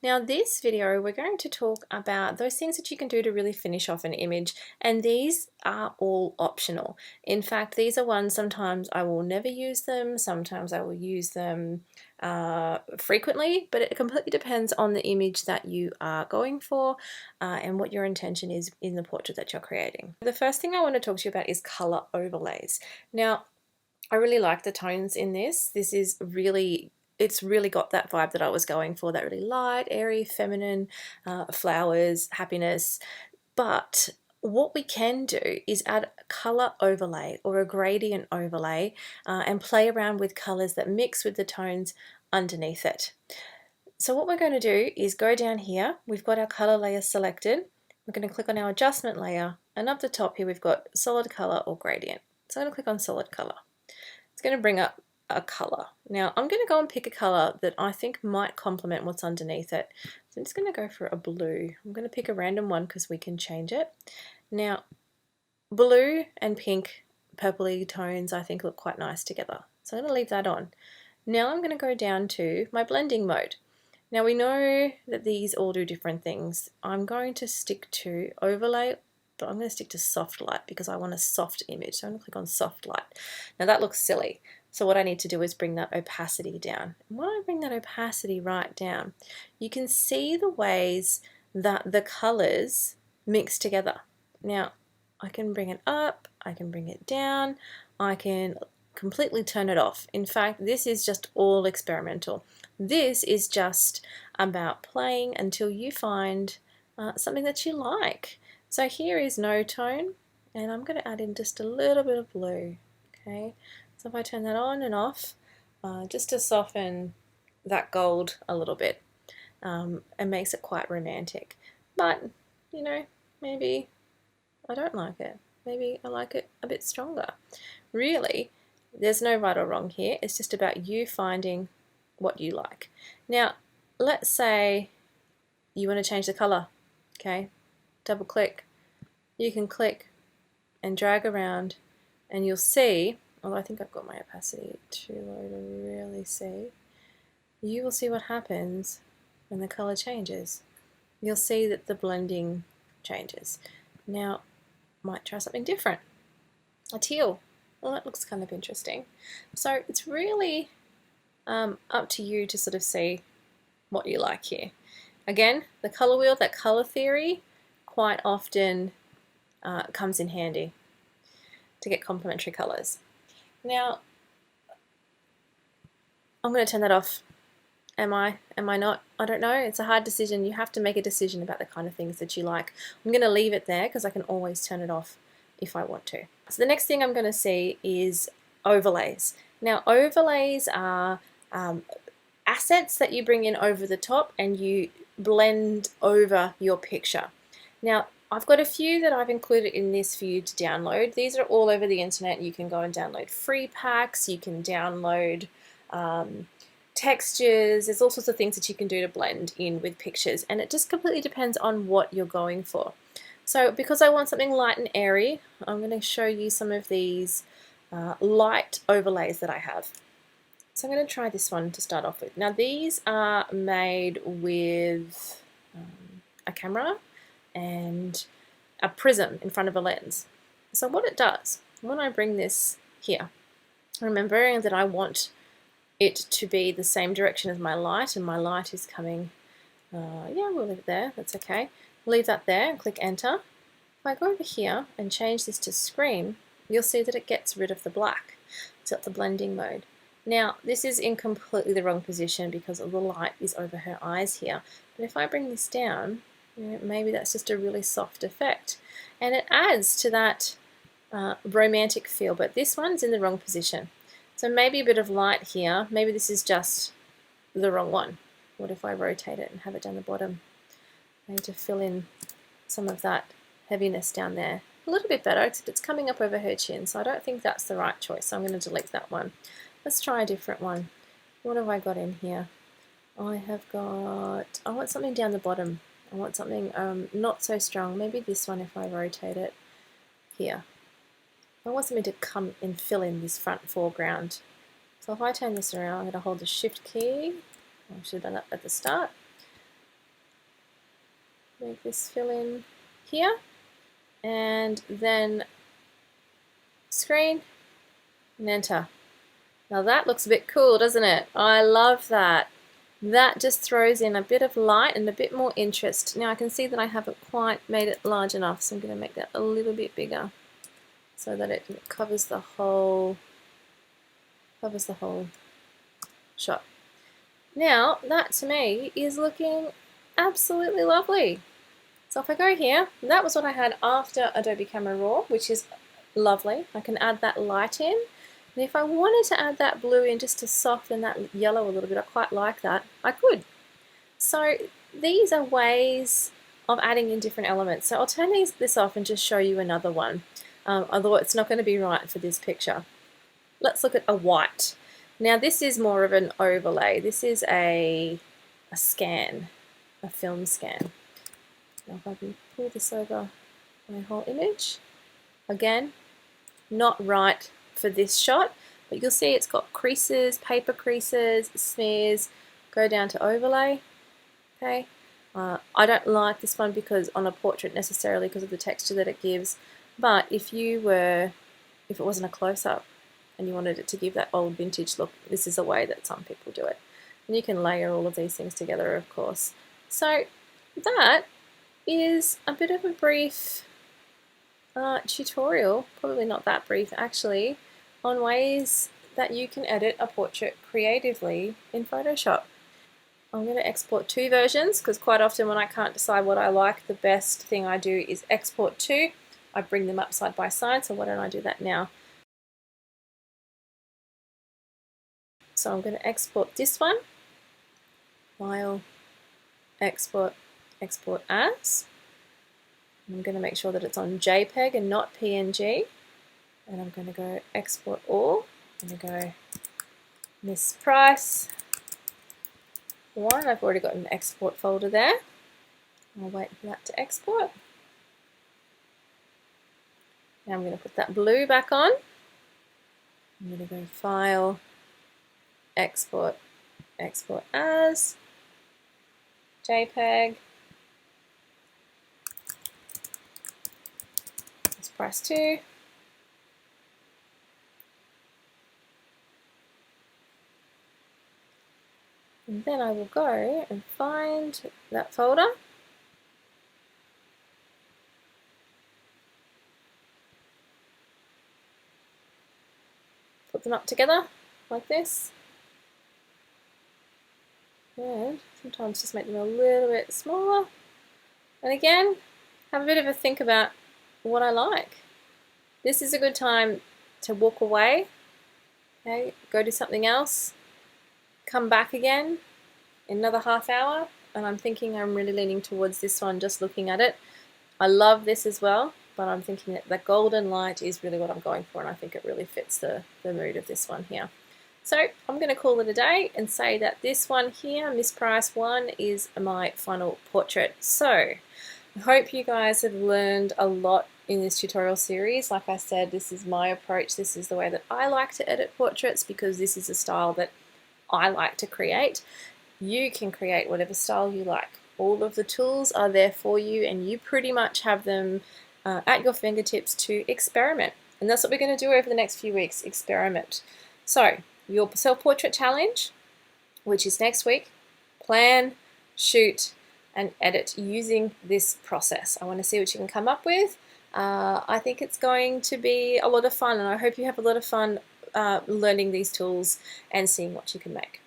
Now this video we're going to talk about those things that you can do to really finish off an image, and these are all optional. In fact, these are ones sometimes I will never use them, sometimes I will use them frequently, but it completely depends on the image that you are going for and what your intention is in the portrait that you're creating. The first thing I want to talk to you about is color overlays. Now I really like the tones in this. It's really got that vibe that I was going for, that really light, airy, feminine, flowers, happiness. But what we can do is add a color overlay or a gradient overlay and play around with colors that mix with the tones underneath it. So what we're going to do is go down here. We've got our color layer selected. We're going to click on our adjustment layer, and up the top here we've got solid color or gradient. So I'm going to click on solid color. It's going to bring up a color. Now I'm going to go and pick a color that I think might complement what's underneath it. So I'm just going to go for a blue. I'm going to pick a random one because we can change it. Now blue and pink, purpley tones I think look quite nice together. So I'm going to leave that on. Now I'm going to go down to my blending mode. Now we know that these all do different things. I'm going to stick to overlay, but I'm going to stick to soft light because I want a soft image. So I'm going to click on soft light. Now that looks silly. So what I need to do is bring that opacity down. And when I bring that opacity right down, you can see the ways that the colors mix together. Now I can bring it up, I can bring it down, I can completely turn it off. In fact, this is just all experimental. This is just about playing until you find something that you like. So here is no tone, and I'm going to add in just a little bit of blue. Okay, so if I turn that on and off, just to soften that gold a little bit, and makes it quite romantic. But, you know, maybe I don't like it. Maybe I like it a bit stronger. Really, there's no right or wrong here. It's just about you finding what you like. Now, let's say you want to change the color. Okay, double click. You can click and drag around, and you'll see, although I think I've got my opacity too low to really see, you will see what happens when the color changes. You'll see that the blending changes. Now, might try something different. A teal. Well, that looks kind of interesting. So it's really up to you to sort of see what you like here. Again, the color wheel, that color theory, quite often comes in handy to get complementary colors. Now, I'm going to turn that off. Am I not? I don't know. It's a hard decision. You have to make a decision about the kind of things that you like. I'm going to leave it there because I can always turn it off if I want to. So the next thing I'm going to see is overlays. Now overlays are assets that you bring in over the top and you blend over your picture. Now I've got a few that I've included in this for you to download. These are all over the internet. You can go and download free packs. You can download textures. There's all sorts of things that you can do to blend in with pictures, and it just completely depends on what you're going for. So because I want something light and airy, I'm going to show you some of these light overlays that I have. So I'm going to try this one to start off with. Now these are made with a camera and a prism in front of a lens. So what it does, when I bring this here, remembering that I want it to be the same direction as my light, and my light is coming, yeah, we'll leave it there, that's okay. Leave that there and click enter. If I go over here and change this to screen, you'll see that it gets rid of the black. It's got the blending mode. Now this is in completely the wrong position because the light is over her eyes here. But if I bring this down, you know, maybe that's just a really soft effect. And it adds to that romantic feel, but this one's in the wrong position. So maybe a bit of light here. Maybe this is just the wrong one. What if I rotate it and have it down the bottom? I need to fill in some of that heaviness down there. A little bit better, except it's coming up over her chin, so I don't think that's the right choice. So I'm going to delete that one. Let's try a different one. What have I got in here? I want something down the bottom. I want something not so strong. Maybe this one if I rotate it here. I want something to come and fill in this front foreground. So if I turn this around, I'm going to hold the shift key. I should have done that at the start. make this fill in here, and then screen and enter. Now that looks a bit cool, doesn't it? I love that. That just throws in a bit of light and a bit more interest. Now I can see that I haven't quite made it large enough, so I'm going to make that a little bit bigger so that it covers the whole shot. Now that to me is looking absolutely lovely. So if I go here, that was what I had after Adobe Camera Raw, which is lovely. I can add that light in. And if I wanted to add that blue in just to soften that yellow a little bit, I quite like that, I could. So these are ways of adding in different elements. So I'll turn this off and just show you another one, although it's not going to be right for this picture. Let's look at a white. Now this is more of an overlay. This is a scan, a film scan. Now if I can pull this over my whole image, again, not right for this shot, but you'll see it's got creases, paper creases, smears. Go down to overlay. Okay, I don't like this one because on a portrait necessarily because of the texture that it gives, but if it wasn't a close-up and you wanted it to give that old vintage look, this is a way that some people do it. And you can layer all of these things together, of course. So that is a bit of a brief tutorial, probably not that brief actually, on ways that you can edit a portrait creatively in Photoshop. I'm going to export two versions because quite often when I can't decide what I like, the best thing I do is export two. I bring them up side by side, so why don't I do that now? So I'm going to export this one, File, Export, Export As. I'm going to make sure that it's on JPEG and not PNG. And I'm going to go Export All. I'm going to go Miss Price 1. I've already got an export folder there. I'll wait for that to export. Now I'm going to put that blue back on. I'm going to go File, Export, Export As, JPEG, Miss Price 2. And then I will go and find that folder. Put them up together like this. And sometimes just make them a little bit smaller. And again, have a bit of a think about what I like. This is a good time to walk away, okay, go do something else, come back again in another half hour, and I'm thinking I'm really leaning towards this one just looking at it. I love this as well, but I'm thinking that the golden light is really what I'm going for, and I think it really fits the mood of this one here. So I'm going to call it a day and say that this one here, Miss Price 1, is my final portrait. So I hope you guys have learned a lot in this tutorial series. Like I said, this is my approach. This is the way that I like to edit portraits because this is a style that I like to create. You can create whatever style you like. All of the tools are there for you and you pretty much have them at your fingertips to experiment. And that's what we're going to do over the next few weeks, experiment. So your self-portrait challenge, which is next week, plan, shoot, and edit using this process. I want to see what you can come up with. I think it's going to be a lot of fun, and I hope you have a lot of fun learning these tools and seeing what you can make.